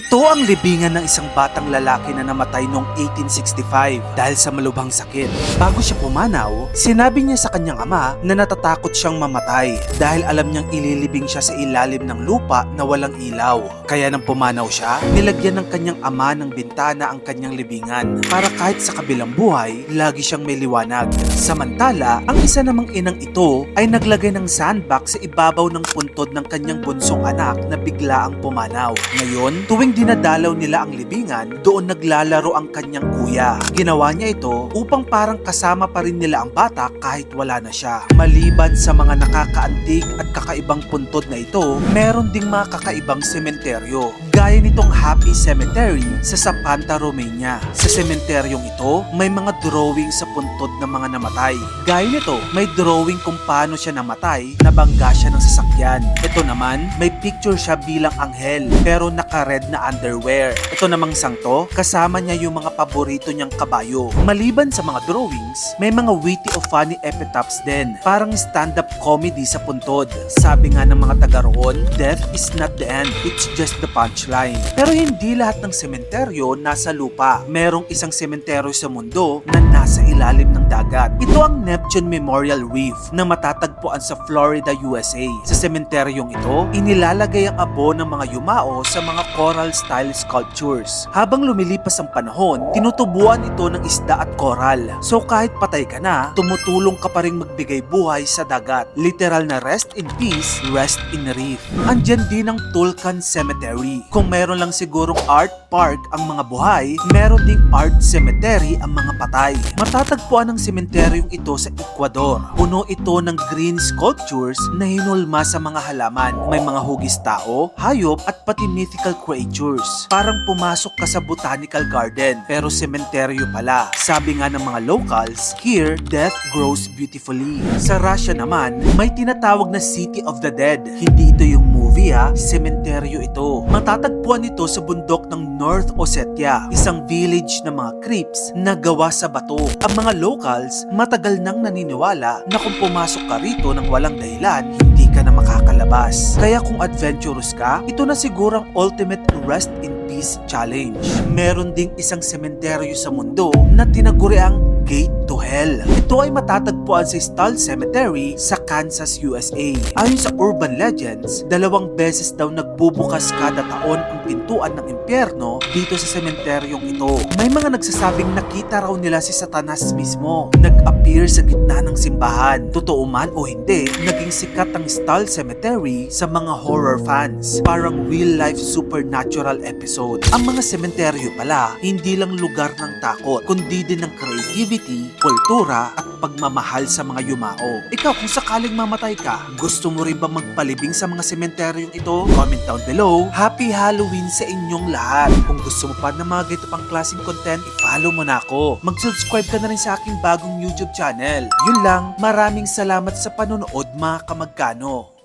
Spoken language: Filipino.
Ito ang libingan ng isang batang lalaki na namatay noong 1865 dahil sa malubhang sakit. Bago siya pumanaw, sinabi niya sa kanyang ama na natatakot siyang mamatay dahil alam niyang ililibing siya sa ilalim ng lupa na walang ilaw. Kaya nang pumanaw siya, nilagyan ng kanyang ama ng bintana ang kanyang libingan para kahit sa kabilang buhay, lagi siyang may liwanag. Samantala, ang isa namang inang ito ay naglagay ng sandbox sa ibabaw ng puntod ng kanyang bunsong anak na bigla ang pumanaw. Ngayon, tuwing dinadalaw nila ang libingan, doon naglalaro ang kanyang kuya. Ginawa niya ito upang parang kasama pa rin nila ang bata kahit wala na siya. Maliban sa mga nakakaantig at kakaibang puntod na ito, meron ding mga kakaibang sementeryo. Gaya nitong Happy Cemetery sa Zapanta, Romania. Sa sementeryong ito, may mga drawing sa puntod ng mga namatay. Gaya nito, may drawing kung paano siya namatay, nabangga siya ng sasakyan. Ito naman, may picture siya bilang anghel, pero naka-red na underwear. Ito namang sangto, kasama niya yung mga paborito niyang kabayo. Maliban sa mga drawings, may mga witty o funny epitaphs din. Parang stand-up comedy sa puntod. Sabi nga ng mga taga roon, death is not the end, it's just the punchline. Pero hindi lahat ng sementeryo nasa lupa. Merong isang sementeryo sa mundo na nasa ilalim ng dagat. Ito ang Neptune Memorial Reef na matatagpuan sa Florida, USA. Sa sementeryong ito, inilalagay ang abo ng mga yumao sa mga coral style sculptures. Habang lumilipas ang panahon, tinutubuan ito ng isda at coral. So kahit patay ka na, tumutulong ka pa rin magbigay buhay sa dagat. Literal na rest in peace, rest in reef. Andyan din ang Tulcan Cemetery. Kung meron lang sigurong art park ang mga buhay, meron ding art cemetery ang mga patay. Matatagpuan ang sementeryong ito sa Ecuador. Puno ito ng green sculptures na hinulma sa mga halaman. May mga hugis tao, hayop at pati mythical creatures. Parang pumasok ka sa botanical garden, pero sementeryo pala. Sabi nga ng mga locals, here, death grows beautifully. Sa Russia naman, may tinatawag na City of the Dead. Hindi ito yung movie sementeryo ito. Matatagpuan ito sa bundok ng North Ossetia, isang village ng mga crypts na gawa sa bato. Ang mga locals, matagal nang naniniwala na kung pumasok ka rito ng walang dahilan, hindi ka na makakalabas. Kaya kung adventurous ka, ito na sigurang ultimate rest in peace challenge. Meron ding isang sementeryo sa mundo na tinaguriang Gate to Hell. Ito ay matatagpuan sa Stull Cemetery sa Kansas, USA. Ayon sa urban legends, 2 beses daw nagbubukas kada taon ang pintuan ng impyerno dito sa sementeryong ito. May mga nagsasabing nakita raw nila si Satanas mismo. Nag-appear sa gitna ng simbahan. Totoo man o hindi, naging sikat ang Stull Cemetery sa mga horror fans. Parang real-life supernatural episode. Ang mga sementeryo pala, hindi lang lugar ng takot, kundi din ng creativity, kultura at pagmamahal sa mga yumao. Ikaw, kung sakaling mamatay ka, gusto mo rin ba magpalibing sa mga sementeryong ito? Comment down below. Happy Halloween sa inyong lahat. Kung gusto mo pa ng mga ganito pang klaseng content, i-follow mo na ako. Mag-subscribe ka na rin sa aking bagong YouTube channel. Yun lang, maraming salamat sa panonood mga kamagkano.